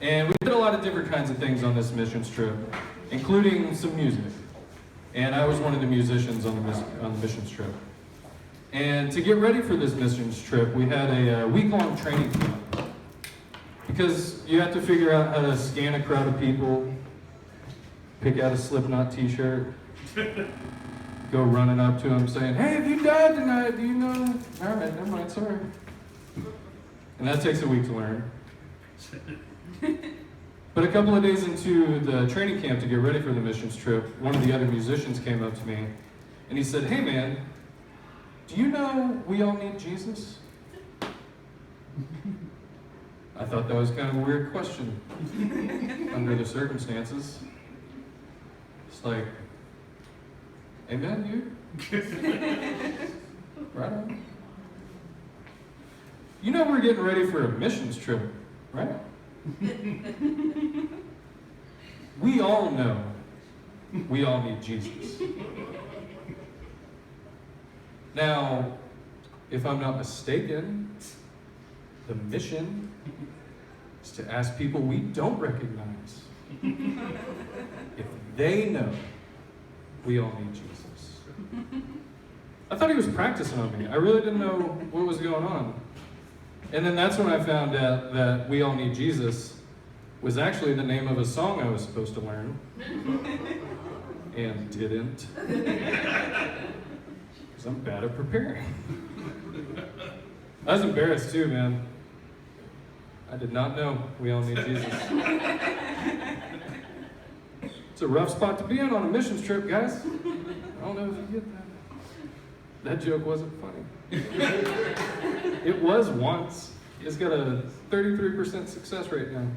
And we did a lot of different kinds of things on this missions trip, including some music. And I was one of the musicians on the missions trip. And to get ready for this missions trip, we had a week-long training camp. Because you have to figure out how to scan a crowd of people, pick out a Slipknot t-shirt, go running up to them saying, "Hey, have you died tonight? Do you know?" "All right, never mind, sorry." And that takes a week to learn. But a couple of days into the training camp to get ready for the missions trip, one of the other musicians came up to me and he said, "Hey man, do you know we all need Jesus?" I thought that was kind of a weird question under the circumstances. It's like, amen, dude? Right on. You know we're getting ready for a missions trip, right? We all know we all need Jesus. Now, if I'm not mistaken, the mission is to ask people we don't recognize if they know we all need Jesus. I thought he was practicing on me. I really didn't know what was going on. And then that's when I found out that We All Need Jesus was actually the name of a song I was supposed to learn. And didn't. Because I'm bad at preparing. I was embarrassed too, man. I did not know we all need Jesus. It's a rough spot to be in on a missions trip, guys. I don't know if you get that. That joke wasn't funny. It was once. It's got a 33% success rate now.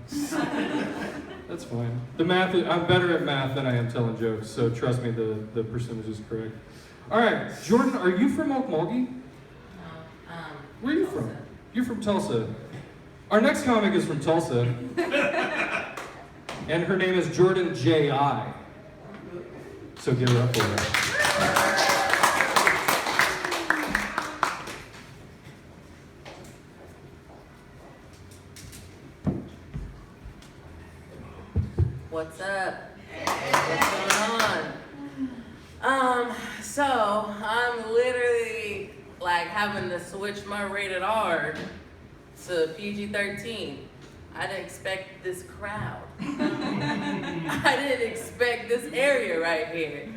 That's fine. The math, I'm better at math than I am telling jokes, so trust me, the percentage is correct. All right, Jordan, are you from Okmulgee? No, Where are you from? You're from Tulsa. Our next comic is from Tulsa. And her name is Jordan J.I. So give her up for her. what's up? What's going on? So I'm literally like having to switch my rated R to PG-13. I didn't expect this crowd. I didn't expect this area right here.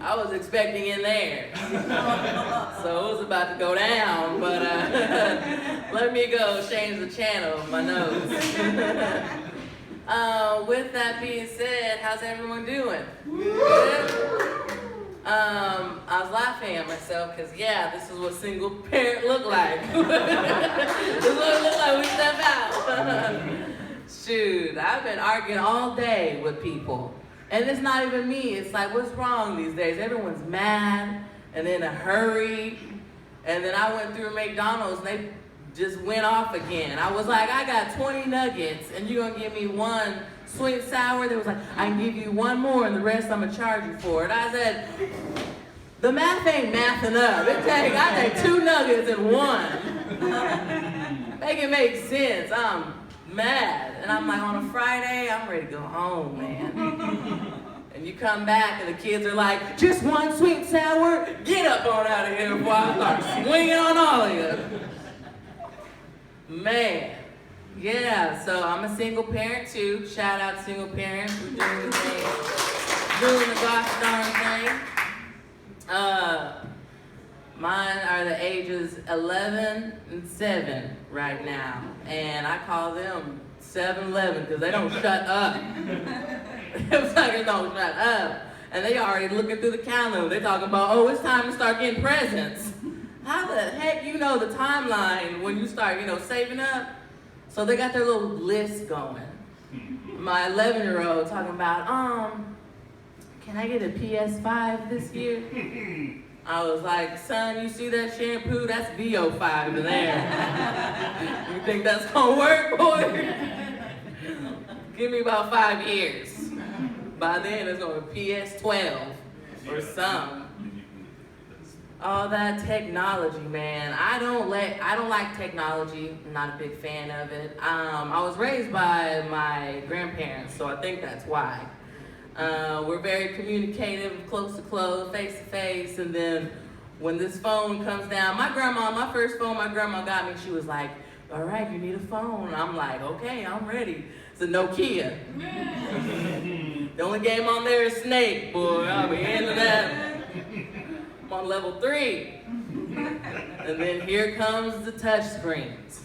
I was expecting in there. So it was about to go down, but let me go change the channel of my nose. With that being said, how's everyone doing? Good? I was laughing at myself because, yeah, this is what single parent look like. This is what it look like when we step out. Shoot, I've been arguing all day with people. And it's not even me. It's like, what's wrong these days? Everyone's mad and in a hurry. And then I went through McDonald's and they just went off again. I was like, I got 20 nuggets and you're gonna give me one sweet sour? They was like, I can give you one more and the rest I'm gonna charge you for it. I said, the math ain't mathing up. I take 2 nuggets and 1. Make it make sense. I'm mad. And I'm like, on a Friday, I'm ready to go home, man. And you come back and the kids are like, just 1 sweet sour? Get up on out of here before I start swinging on all of you. Man. Yeah, so I'm a single parent too. Shout out single parents for doing the thing. Doing the gosh darn thing. Mine are the ages 11 and 7 right now. And I call them 7-11 because they don't shut up. Them suckers don't shut up. And they already looking through the calendar. They're talking about, oh, it's time to start getting presents. How the heck you know the timeline when you start, saving up? So they got their little list going. My 11-year-old talking about, can I get a PS5 this year? I was like, son, you see that shampoo? That's VO5 in there. You think that's gonna work, boy? Give me about 5 years. By then it's gonna be PS12 or something. All that technology, man. I don't like technology. I'm not a big fan of it. I was raised by my grandparents, so I think that's why. We're very communicative, close to close, face to face, and then when this phone comes down, my first phone my grandma got me, she was like, all right, you need a phone. I'm like, okay, I'm ready. It's a Nokia. The only game on there is Snake, boy. I'll be into that. I'm on level 3. And then here comes the touch screens.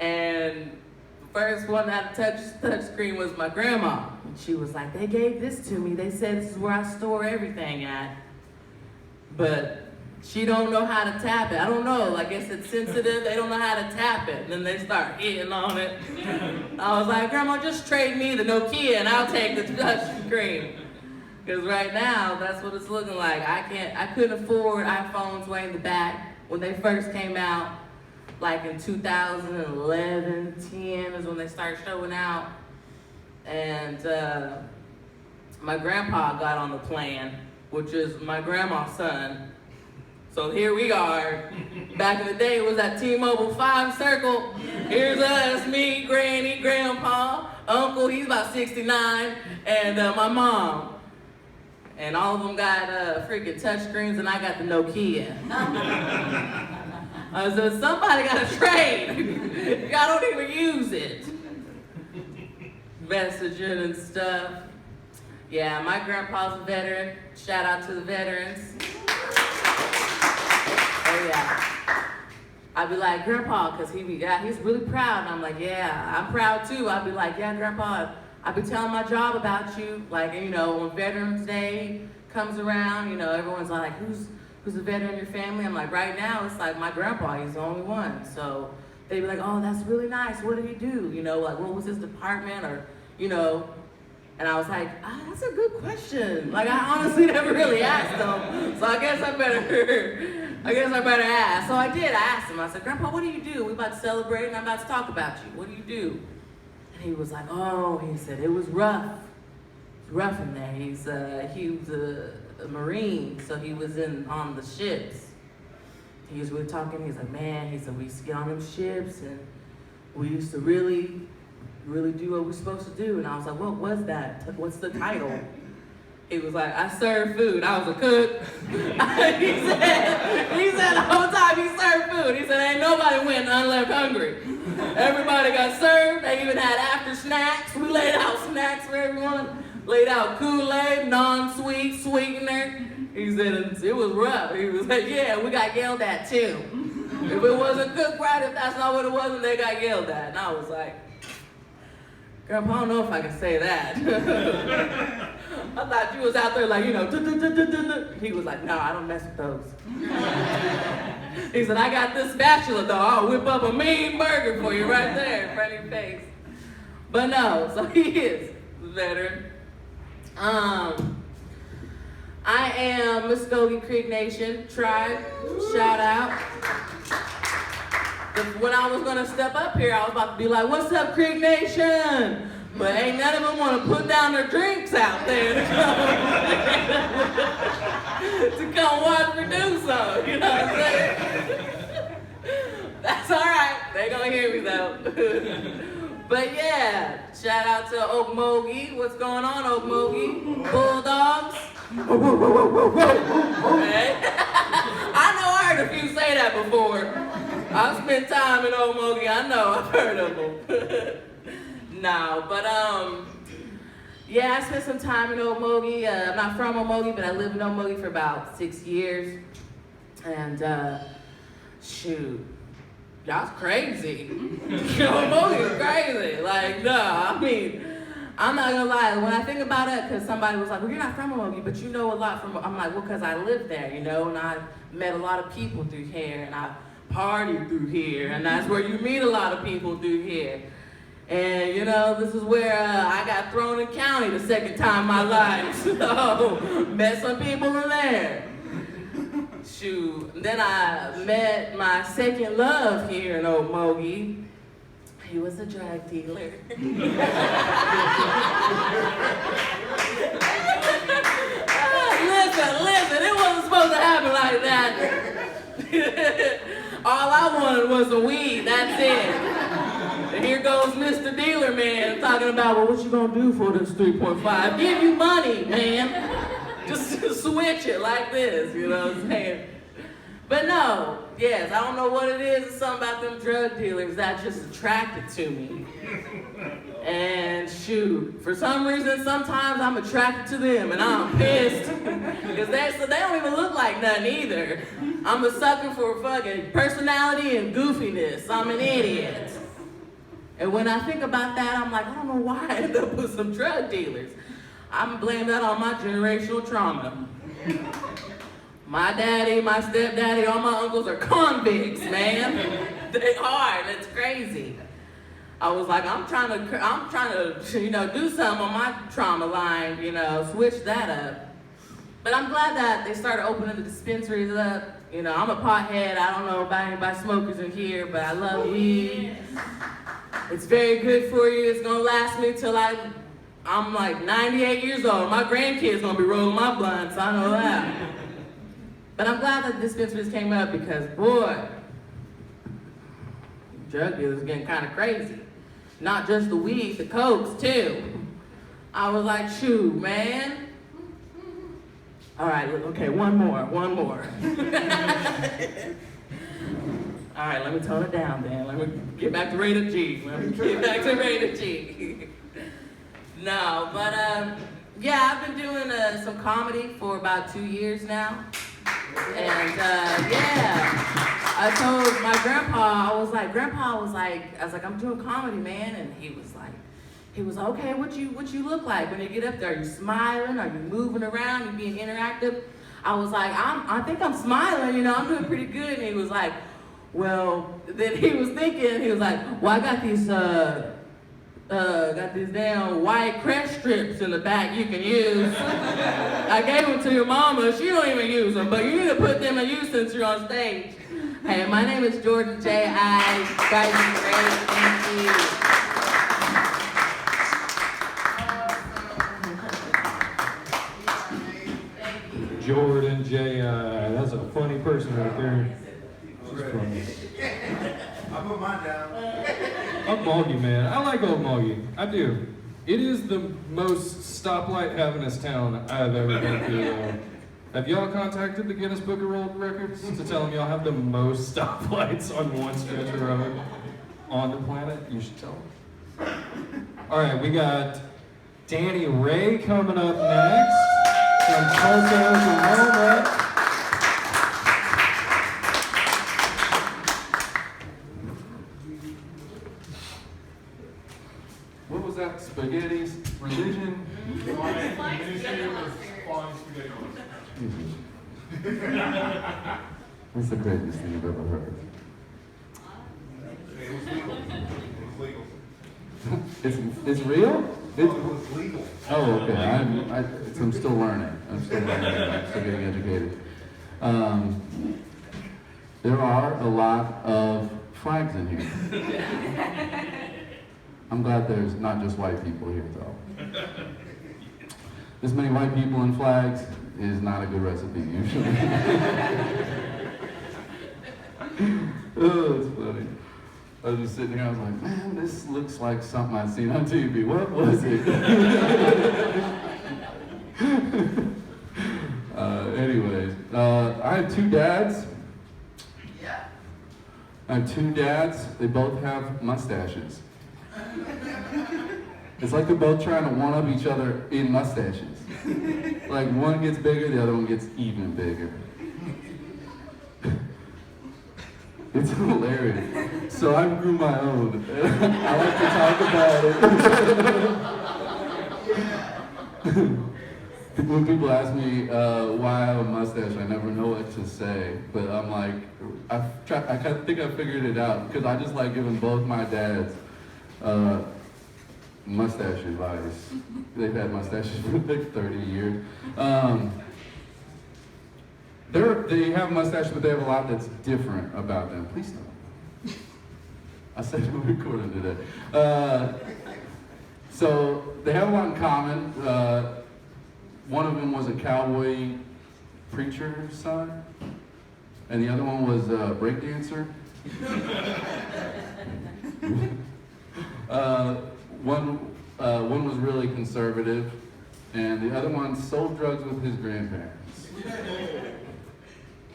And the first one that had a touch screen was my grandma. And she was like, they gave this to me. They said this is where I store everything at. But she don't know how to tap it. I don't know. I guess it's sensitive. They don't know how to tap it. And then they start hitting on it. I was like, Grandma, just trade me the Nokia and I'll take the touch screen. Because right now, that's what it's looking like. I couldn't afford iPhones way in the back when they first came out, like in 2011, 10 is when they started showing out. And my grandpa got on the plan, which is my grandma's son. So here we are. Back in the day, it was that T-Mobile 5 circle. Here's us, me, Granny, Grandpa, Uncle, he's about 69, and my mom. And all of them got freaking touch screens, and I got the Nokia. I said, somebody got to trade. Y'all don't even use it. Messaging and stuff. Yeah, my grandpa's a veteran. Shout out to the veterans. Oh yeah. I'd be like, Grandpa, because he's really proud. And I'm like, yeah, I'm proud too. I'd be like, yeah, Grandpa, I've been telling my job about you. Like, you know, when Veterans Day comes around, you know, everyone's like, who's a veteran in your family? I'm like, right now, it's like my grandpa, he's the only one. So they'd be like, oh, that's really nice. What did he do? You know, like, what was his department? Or, you know, and I was like, that's a good question. Like, I honestly never really asked him. So I guess I better ask. So I did. I asked him. I said, Grandpa, what do you do? We're about to celebrate and I'm about to talk about you. What do you do? And he was like, oh, he said, it was rough. It was rough in there. He was a Marine, so he was on the ships. He was really talking. He's like, man, he said, we used to get on them ships and we used to really do what we're supposed to do. And I was like, what was that? What's the title? He was like, I served food. I was a cook. he said the whole time he served food. He said, ain't nobody went unleft hungry. Everybody got served. They even had after snacks. We laid out snacks for everyone. Laid out Kool-Aid, non-sweet, sweetener. He said, it was rough. He was like, yeah, we got yelled at too. If it wasn't cooked right, if that's not what it was, then they got yelled at. And I was like, Grandpa, I don't know if I can say that. I thought you was out there like, you know, He was like, no, I don't mess with those. He said, I got this spatula though. I'll whip up a mean burger for you right there in front of your face. But no, so he is a veteran. I am Muskogee Creek Nation tribe. Shout out. When I was gonna step up here, I was about to be like, what's up, Creek Nation? But ain't none of them want to put down their drinks out there to come watch me do so. You know what I'm saying? That's all right. They gonna hear me though. But yeah, shout out to Okmulgee. What's going on, Okmulgee? Bulldogs. Hey. I know I heard a few say that before. I've spent time in Okmulgee. I know I've heard of them. No, but yeah, I spent some time in Okmulgee. I'm not from Okmulgee, but I lived in Okmulgee for about 6 years. And shoot, y'all's crazy. Okmulgee is crazy. Like, no, I mean, I'm not gonna lie. When I think about it, because somebody was like, well, you're not from Okmulgee, but you know a lot from, I'm like, well, because I lived there, you know, and I met a lot of people through here, and I partied through here, and that's where you meet a lot of people through here. And, you know, this is where I got thrown in county the second time in my life. So, met some people in there. Shoot. And then I met my second love here in Okmulgee. He was a drug dealer. Listen, it wasn't supposed to happen like All I wanted was some weed, that's it. And here goes Mr. Dealer Man talking about, well, what you gonna do for this 3.5? Give you money, man. Just switch it like this, you know what I'm saying? But no, yes, I don't know what it is. It's something about them drug dealers that just attracted to me. And shoot, for some reason, sometimes I'm attracted to them and I'm pissed. Because they don't even look like nothing either. I'm a sucker for fucking personality and goofiness. I'm an idiot. And when I think about that, I'm like, I don't know why I ended up with some drug dealers. I'm blaming that on my generational trauma. My daddy, my stepdaddy, all my uncles are convicts, man. They are, and it's crazy. I was like, I'm trying to, you know, do something on my trauma line, you know, switch that up. But I'm glad that they started opening the dispensaries up. You know, I'm a pothead. I don't know about anybody smokers in here, but I love weed. It's very good for you. It's gonna last me till I'm like 98 years old. My grandkids gonna be rolling my blunts. I know that. But I'm glad that dispensaries came up because, boy, drug dealers are getting kind of crazy. Not just the weed, the cokes too. I was like, shoot, man. All right, okay, one more. All right, let me tone it down then. Let me get back to rated G. No, but yeah, I've been doing some comedy for about 2 years now. And yeah, I told my grandpa, I was like, I'm doing comedy, man. And he was like, okay, what you look like when you get up there? Are you smiling? Are you moving around? You being interactive? I was like, I think I'm smiling, you know, I'm doing pretty good. And he was like, well, then he was like, well, I got these damn white crest strips in the back you can use. I gave them to your mama. She don't even use them, but you need to put them in use since you're on stage. Hey, my name is Jordan J. I. You guys are great. Thank you. Jordan J. That's a funny person right there. She's funny. I put mine down. Okmulgee, man. I like Okmulgee. I do. It is the most stoplight havingest town I've ever been to. Have y'all contacted the Guinness Book of World Records to tell them y'all have the most stoplights on one stretch of road on the planet? You should tell them. All right, we got Danny Ray coming up next from Tulsa, Oklahoma. What was that? Spaghetti religion? That's the craziest thing I've ever heard. It was legal. It's real? It was legal. Oh, okay. I'm still learning. I'm still getting educated. There are a lot of flags in here. I'm glad there's not just white people here, though. This many white people and flags is not a good recipe, usually. Oh, it's funny. I was just sitting here, I was like, man, this looks like something I've seen on TV. What was it? Anyways, I have two dads. They both have mustaches. It's like they're both trying to one-up each other in mustaches. Like one gets bigger, the other one gets even bigger. It's hilarious. So I grew my own. I like to talk about it. When people ask me why I have a mustache, I never know what to say. But I'm like, I think I figured it out because I just like giving both my dads mustache advice. They've had mustaches for like 30 years. They have mustaches, but they have a lot that's different about them. Please don't. I said we're recording today. So they have a lot in common. One of them was a cowboy preacher's son. and the other one was breakdancer. One was really conservative, and the other one sold drugs with his grandparents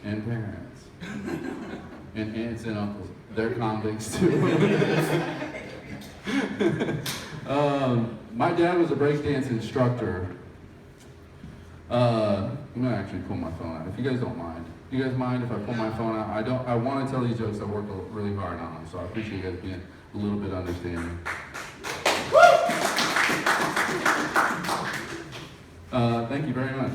and parents and aunts and uncles. They're convicts too. My dad was a breakdance instructor. I'm gonna actually pull my phone out if you guys don't mind. Do you guys mind if I pull my phone out? I want to tell these jokes. I work really hard on them, so I appreciate you guys being a little bit understanding. Thank you very much.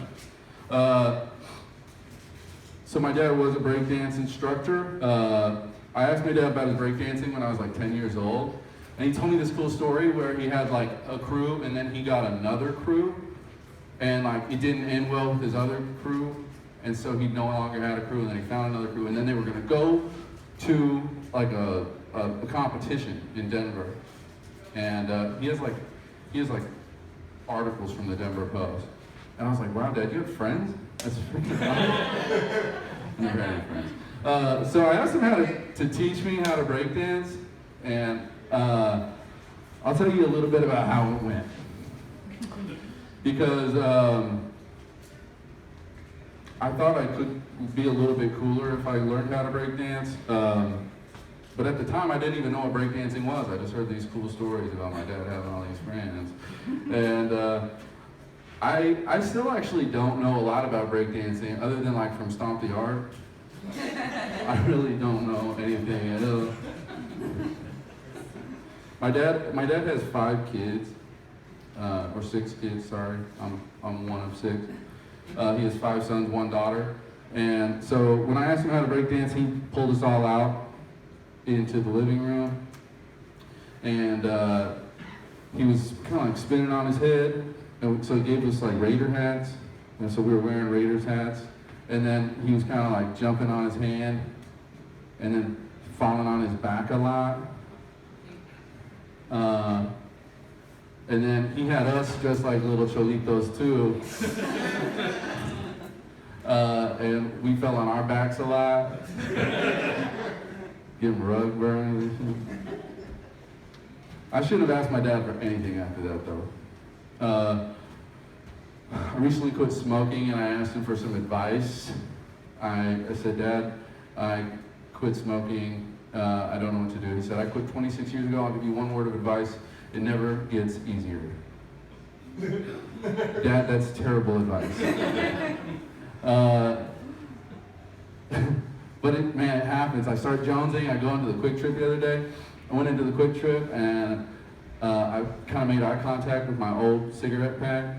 So my dad was a breakdance instructor. I asked my dad about his breakdancing when I was like 10 years old, and he told me this cool story where he had like a crew, and then he got another crew, and like it didn't end well with his other crew, and so he no longer had a crew, and then he found another crew, and then they were gonna go to like a competition in Denver, and he has like articles from the Denver Post, and I was like, wow, Dad, you have friends? That's freaking awesome. Never had any friends. So I asked him how to teach me how to breakdance, and I'll tell you a little bit about how it went. Because I thought I could be a little bit cooler if I learned how to breakdance. But at the time, I didn't even know what breakdancing was. I just heard these cool stories about my dad having all these friends. And I still actually don't know a lot about breakdancing, other than like from Stomp the Art. I really don't know anything at all. My dad has 5 kids, or 6 kids, sorry. I'm one of 6. He has 5 sons, 1 daughter. And so when I asked him how to breakdance, he pulled us all out into the living room. And he was kind of like spinning on his head. And so he gave us like Raider hats. And so we were wearing Raiders hats. And then he was kind of like jumping on his hand and then falling on his back a lot. And then he had us dressed like little cholitos too. And we fell on our backs a lot. Getting rug burns. I shouldn't have asked my dad for anything after that though. I recently quit smoking and I asked him for some advice. I said, Dad, I quit smoking. I don't know what to do. He said, I quit 26 years ago. I'll give you one word of advice. It never gets easier. Dad, that's terrible advice. But it happens. I start jonesing. I go into the Quick Trip the other day. I went into the Quick Trip and I kind of made eye contact with my old cigarette pack.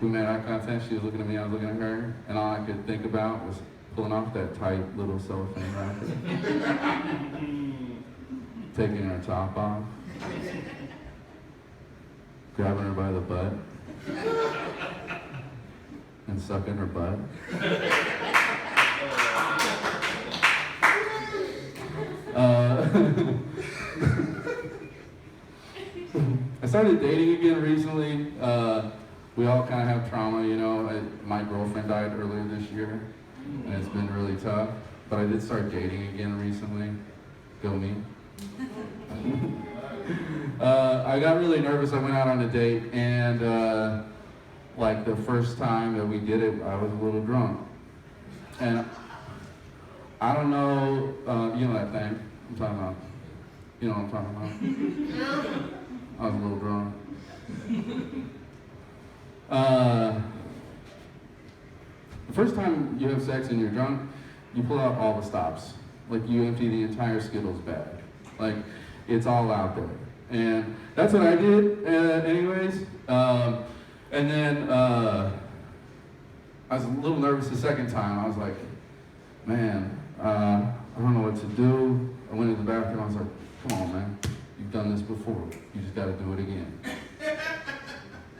We made eye contact. She was looking at me. I was looking at her. And all I could think about was pulling off that tight little cellophane wrapper. Taking her top off. Grabbing her by the butt. And sucking her butt. I started dating again recently. We all kind of have trauma, you know. My girlfriend died earlier this year, and it's been really tough. But I did start dating again recently. Go me. I got really nervous. I went out on a date, and like the first time that we did it, I was a little drunk. And I don't know, you know that thing I'm talking about. You know what I'm talking about. I was a little drunk. The first time you have sex and you're drunk, you pull out all the stops. Like you empty the entire Skittles bag. Like it's all out there. And that's what I did anyways. And then I was a little nervous the second time. I was like, man, I don't know what to do. I went to the bathroom. I was like, come on, man. You've done this before. You just got to do it again.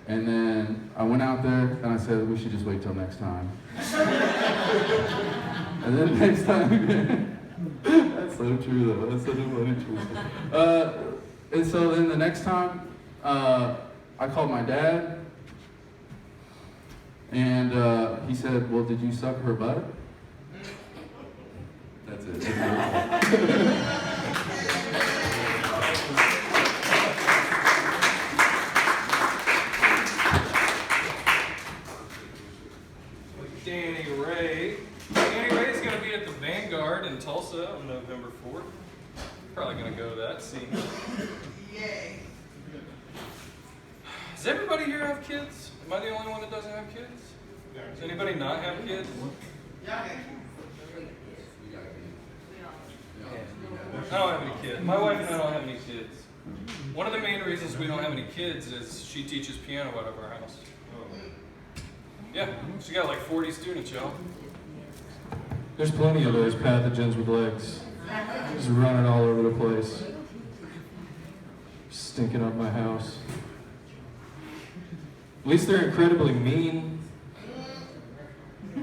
And then I went out there and I said, we should just wait till next time. And then next time, that's so true though. That's such a funny truth. And so then the next time, I called my dad. And he said, well, did you suck her butt? That's it. That's Danny Ray. Danny Ray's going to be at the Vanguard in Tulsa on November 4th. Probably going to go to that, see him. Yay. Does everybody here have kids? Am I the only one that doesn't have kids? Does anybody not have kids? I don't have any kids. My wife and I don't have any kids. One of the main reasons we don't have any kids is she teaches piano out of our house. Yeah, she got like 40 students, y'all. There's plenty of those pathogens with legs. Just running all over the place. Stinking up my house. At least they're incredibly mean.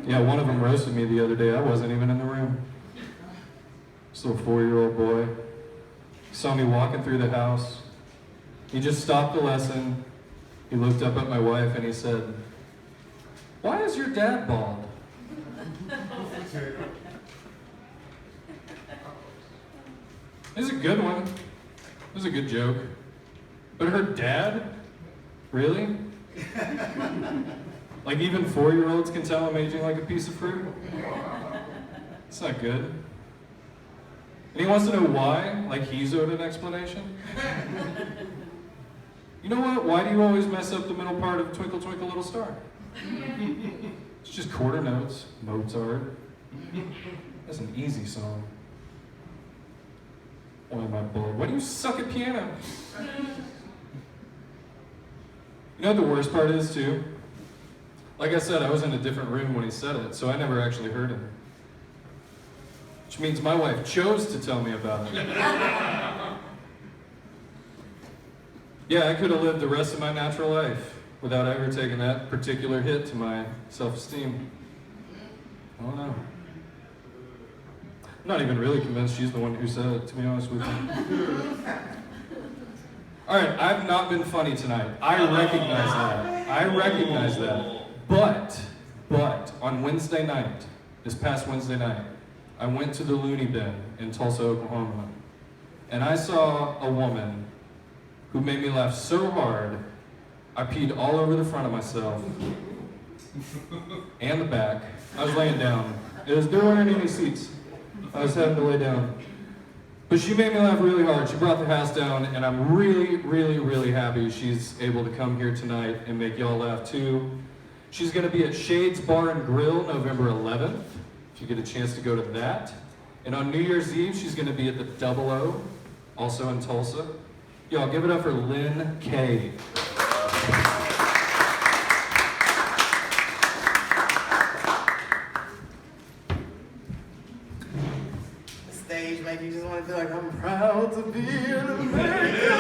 Yeah, one of them roasted me the other day. I wasn't even in the room. This little 4-year-old boy. He saw me walking through the house. He just stopped the lesson. He looked up at my wife and he said, "Why is your dad bald?" It's a good one. It was a good joke. But her dad? Really? Like even 4-year-olds can tell I'm aging like a piece of fruit? It's not good. And he wants to know why, like he's owed an explanation. You know what? Why do you always mess up the middle part of Twinkle Twinkle Little Star? It's just quarter notes, Mozart. That's an easy song. Why am I bored? Why do you suck at piano? You know what the worst part is too? Like I said, I was in a different room when he said it, so I never actually heard it. Which means my wife chose to tell me about it. Yeah, I could have lived the rest of my natural life without ever taking that particular hit to my self-esteem. I don't know. I'm not even really convinced she's the one who said it, to be honest with you. All right, I've not been funny tonight. I recognize that. I recognize that. But, on Wednesday night, this past Wednesday night, I went to the Looney Bin in Tulsa, Oklahoma, and I saw a woman who made me laugh so hard, I peed all over the front of myself and the back. I was laying down. There weren't any seats. I was having to lay down. But she made me laugh really hard. She brought the house down, and I'm really, really, really happy she's able to come here tonight and make y'all laugh too. She's going to be at Shades Bar and Grill November 11th, if you get a chance to go to that. And on New Year's Eve, she's going to be at the Double O, also in Tulsa. Y'all, give it up for Lynn K. Stage make you just want to be like, I'm proud to be an American.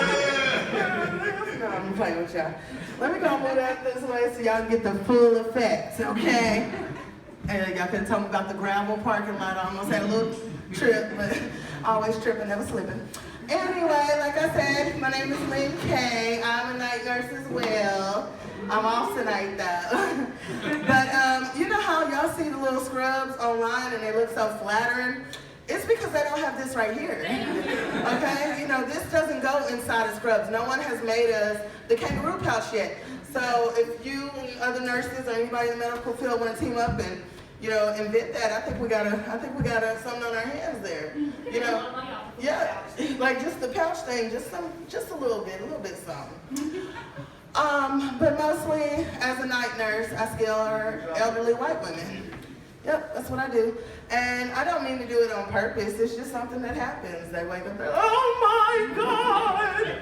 No, I'm playing with y'all. Let me go move that this way so y'all can get the full effect, okay? And y'all could have told me about the gravel parking lot. I almost had a little trip, but always tripping, never slipping. Anyway, like I said, my name is Lynn Kay. I'm a night nurse as well. I'm off tonight though. But you know how y'all see the little scrubs online and they look so flattering? It's because they don't have this right here, okay? You know, this doesn't go inside of scrubs. No one has made us the kangaroo pouch yet. So if you and other nurses or anybody in the medical field want to team up and, you know, invent that, I think we got something on our hands there. You know, yeah, like just the pouch thing, just a little bit something. But mostly as a night nurse, I scare elderly white women. Yep, that's what I do. And I don't mean to do it on purpose. It's just something that happens. They wake up, they're like, oh my God!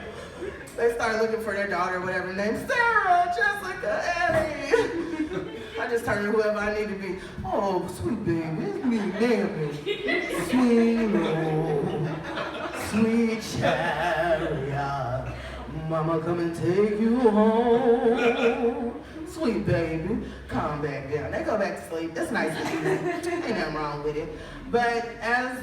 They start looking for their daughter, whatever name, Sarah, Jessica, Eddie. I just turn to whoever I need to be. Oh, sweet baby, it's me, Mammy. Sweet chariot. Mama, come and take you home. Sweet baby, calm back down. They go back to sleep. That's nice and easy. Ain't nothing wrong with it. But as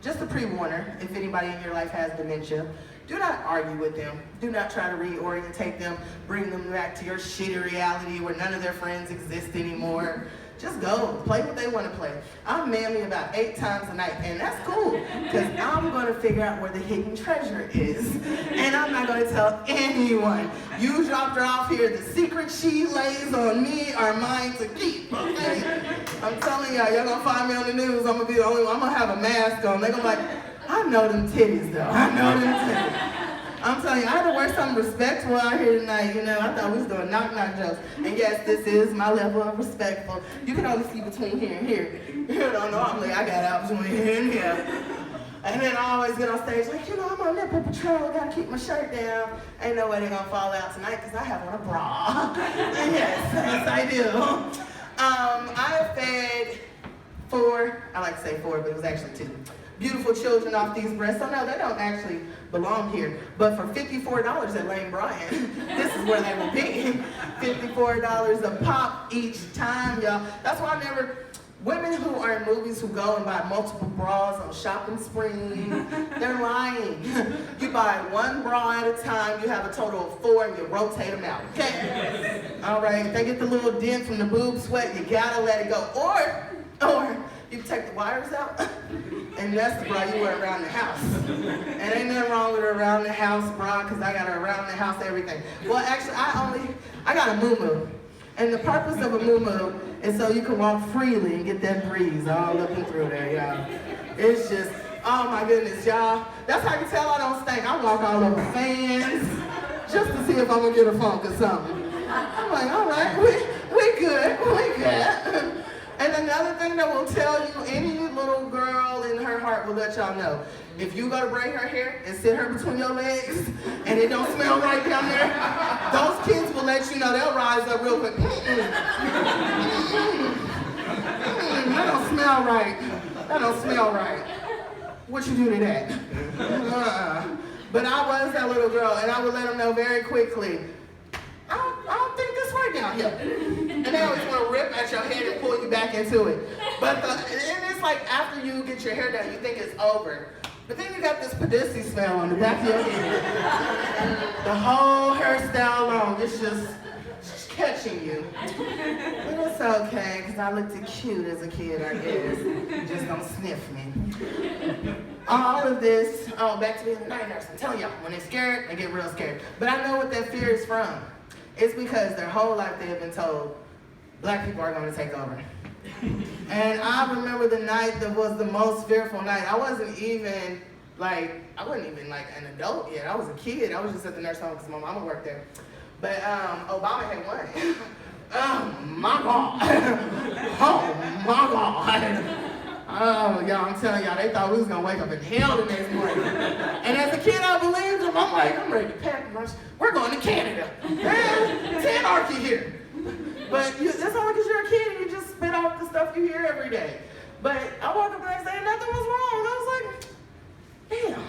just a pre-warner, if anybody in your life has dementia, do not argue with them. Do not try to reorientate them, bring them back to your shitty reality where none of their friends exist anymore. just go, play what they want to play. I'm mammy about 8 times a night, and that's cool, because I'm going to figure out where the hidden treasure is, and I'm not going to tell anyone. You dropped her off here, the secret she lays on me are mine to keep, okay? I'm telling y'all going to find me on the news, I'm going to be the only one, I'm going to have a mask on. They're going to be like, I know them titties, though, I know them titties. I'm telling you, I had to wear something respectful out here tonight, you know. I thought we was doing knock-knock jokes. And yes, this is my level of respectful. You can only see between here and here. You don't know, I'm like, I got out between here and here. And then I always get on stage like, you know, I'm on nipple patrol, gotta keep my shirt down. Ain't no way they're gonna fall out tonight because I have on a bra. And yes, I do. I have fed 4, I like to say 4, but it was actually 2. Beautiful children off these breasts. So no, they don't actually belong here. But for $54 at Lane Bryant, this is where they will be. $54 a pop each time, y'all. That's why I never, women who are in movies who go and buy multiple bras on shopping spree, they're lying. You buy 1 bra at a time, you have a total of 4, and you rotate them out, okay? All right, if they get the little dent from the boob sweat, you gotta let it go. Or you take the wires out, and that's the bra you wear around the house. And ain't nothing wrong with her around the house bra, because I got her around the house everything. Well, actually, I got a moo-moo. And the purpose of a moo-moo is so you can walk freely and get that breeze all up and through there, y'all. It's just, oh my goodness, y'all. That's how you tell I don't stink. I walk all over fans just to see if I'm gonna get a funk or something. I'm like, all right, we good. And another thing that will tell you, any little girl in her heart will let y'all know. If you go to braid her hair and sit her between your legs and it don't smell right down there, those kids will let you know. They'll rise up real quick. That don't smell right. That don't smell right. What you do to that? But I was that little girl, and I would let them know very quickly, I don't think this right down here. And they always want to rip at your head and pull you back into it. But and it's like after you get your hair done, you think it's over. But then you got this Padissi smell on the back of your head. The whole hairstyle long, it's just catching you. But it's okay, because I looked cute as a kid, I guess. You just don't sniff me. All of this, back to being a night nurse. I'm telling y'all, when they're scared, they get real scared. But I know what that fear is from. It's because their whole life they have been told, black people are going to take over. And I remember the night that was the most fearful night. I wasn't even like an adult yet. I was a kid. I was just at the nurse home because my mama worked there. But Obama had won. Oh my God. Oh my God. Oh, y'all, I'm telling y'all, they thought we was going to wake up in hell the next morning. And as a kid, I believed them. I'm like, I'm ready to pack lunch. We're going to Canada. Man, it's anarchy here. But that's only because you're a kid and you just spit off the stuff you hear every day. But I woke up the next day and nothing was wrong. I was like, damn,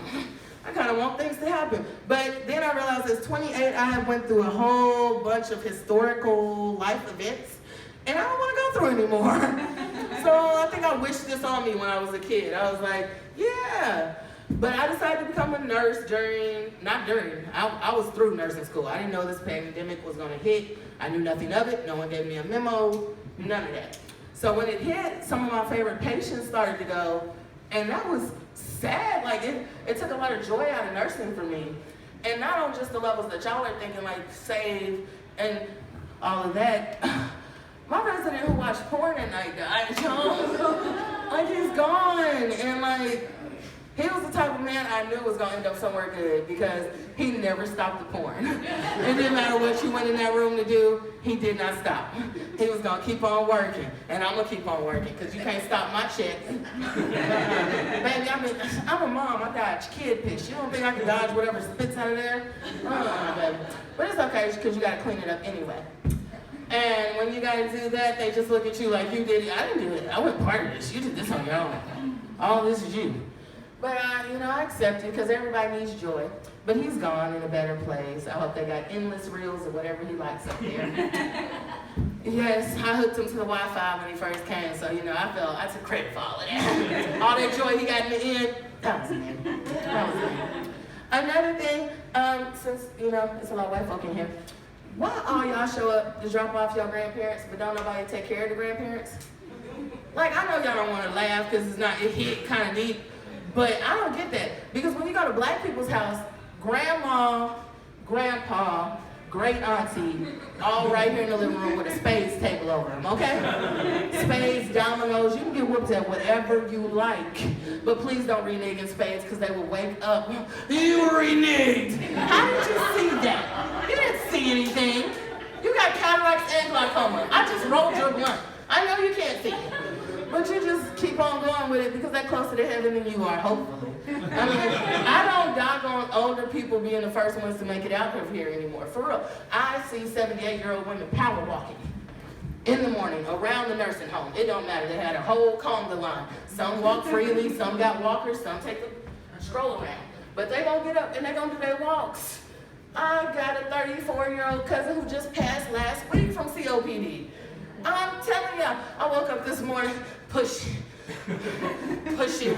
I kind of want things to happen. But then I realized at 28, I have went through a whole bunch of historical life events. And I don't want to go through anymore. So I think I wished this on me when I was a kid. I was like, yeah. But I decided to become a nurse I was through nursing school. I didn't know this pandemic was going to hit. I knew nothing of it. No one gave me a memo, none of that. So when it hit, some of my favorite patients started to go, and that was sad. Like it took a lot of joy out of nursing for me. And not on just the levels that y'all are thinking, like save and all of that. My resident who watched porn at night died, like he's gone, and like, he was the type of man I knew was gonna end up somewhere good because he never stopped the porn. It didn't matter what you went in that room to do, he did not stop. He was gonna keep on working, and I'm gonna keep on working because you can't stop my check. Baby, I'm a mom, I dodge kid piss. You don't think I can dodge whatever spits out of there? Baby. But it's okay because you gotta clean it up anyway. And when you guys do that, they just look at you like you did it. I didn't do it. I wasn't part of this. You did this on your own. All this is you. But, I accept it because everybody needs joy. But he's gone in a better place. I hope they got endless reels or whatever he likes up there. Yes, I hooked him to the Wi-Fi when he first came. So, I took credit for all of that. All that joy he got in the end, that was me. That was me. Another thing, since, it's a lot of white folk in here, Why all y'all show up to drop off your grandparents, but don't nobody take care of the grandparents? Like, I know y'all don't want to laugh because it hit kind of deep, but I don't get that. Because when you go to black people's house, grandma, grandpa, great auntie, all right here in the living room with a spades table over them, okay? Spades, dominoes, you can get whooped at whatever you like. But please don't renege in spades because they will wake up. You reneged! How did you see that? You didn't see anything. You got cataracts and glaucoma. I just rolled your blunt. I know you can't see it. But you just keep on going with it because they're closer to heaven than you are, hopefully. I mean, I don't doggone older people being the first ones to make it out of here anymore. For real. I see 78-year-old women power walking in the morning around the nursing home. It don't matter. They had a whole conga line. Some walk freely, some got walkers, some take a stroll around. But they gonna get up and they gonna do their walks. I got a 34-year-old cousin who just passed last week from COPD. I'm telling y'all, I woke up this morning, pushing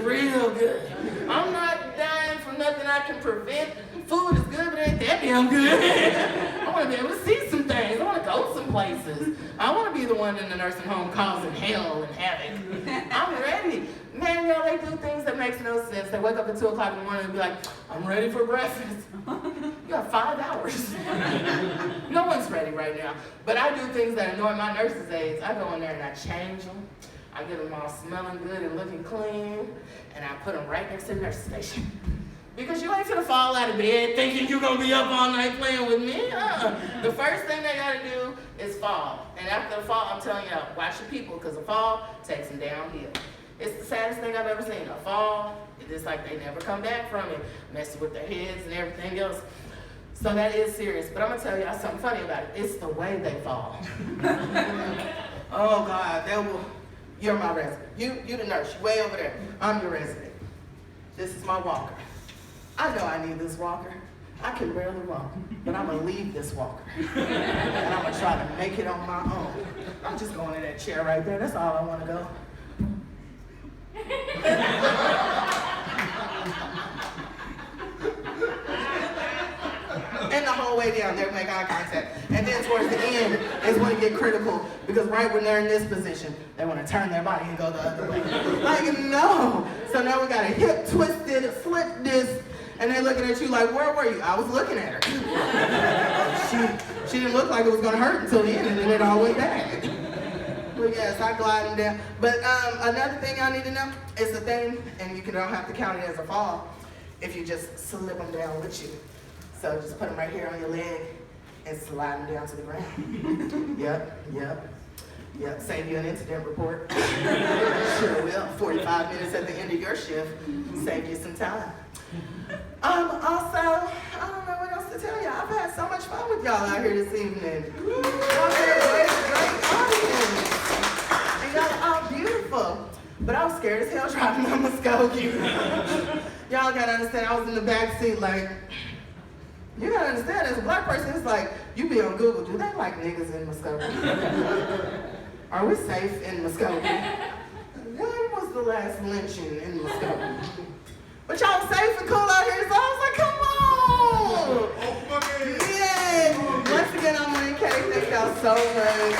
real good. I'm not dying from nothing I can prevent. Food is good, but it ain't that damn good. I want to be able to see some things. I want to go some places. I want to be the one in the nursing home causing hell and havoc. I'm ready. Man, y'all, they do things that makes no sense. They wake up at 2 o'clock in the morning and be like, I'm ready for breakfast. You have 5 hours. No one's ready right now. But I do things that annoy my nurses' aides. I go in there and I change them. I get them all smelling good and looking clean. And I put them right next to the nurse station. Because you ain't finna fall out of bed thinking you're gonna be up all night playing with me. The first thing they gotta do is fall. And after the fall, I'm telling y'all, watch your people, because a fall takes them downhill. It's the saddest thing I've ever seen. A fall, it's like they never come back from it, messing with their heads and everything else. So that is serious. But I'm gonna tell y'all something funny about it. It's the way they fall. Oh God, you're my resident. You the nurse, you way over there. I'm your resident. This is my walker. I know I need this walker. I can barely walk, but I'm gonna leave this walker. And I'm gonna try to make it on my own. I'm just going in that chair right there. That's all I wanna go. And the whole way down, they'll make eye contact. And then towards the end is when it get critical, because right when they're in this position, they want to turn their body and go the other way. Like, no. So now we got a hip twisted, slip disc, and they're looking at you like, where were you? I was looking at her. She didn't look like it was going to hurt until the end, and then it all went back. But yes, I glide them down. But another thing y'all need to know is the thing, and you don't have to count it as a fall, if you just slip them down with you. So just put them right here on your leg and slide them down to the ground. Yep. Save you an incident report. Sure will. 45 minutes at the end of your shift. Save you some time. Also, I don't know what else to tell y'all. I've had so much fun with y'all out here this evening. Y'all had a great audience. And y'all are all beautiful. But I was scared as hell driving on Muskogee. Y'all gotta understand, I was in the back seat like, you gotta understand, as a black person, it's like, you be on Google, do they like niggas in Muskogee? Are we safe in Muskogee? When was the last lynching in Muskogee? But y'all safe and cool out here, so I was like, come on! Okmulgee! Yay! Once again, I'm Lynn K. Thank y'all so much.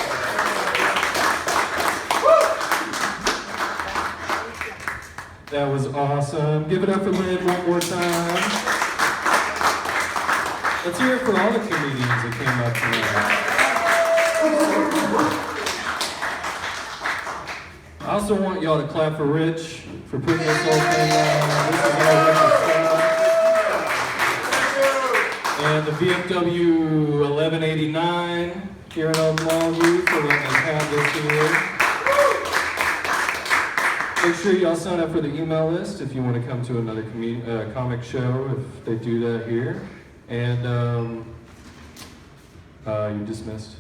That was awesome. Give it up for Lynn one more time. Let's hear it for all the comedians that came up tonight. I also want y'all to clap for Rich for putting this whole thing on. This is our and the VFW 1189 here in Okmulgee for letting us have this here. Make sure y'all sign up for the email list if you want to come to another comic show, if they do that here. And you're dismissed.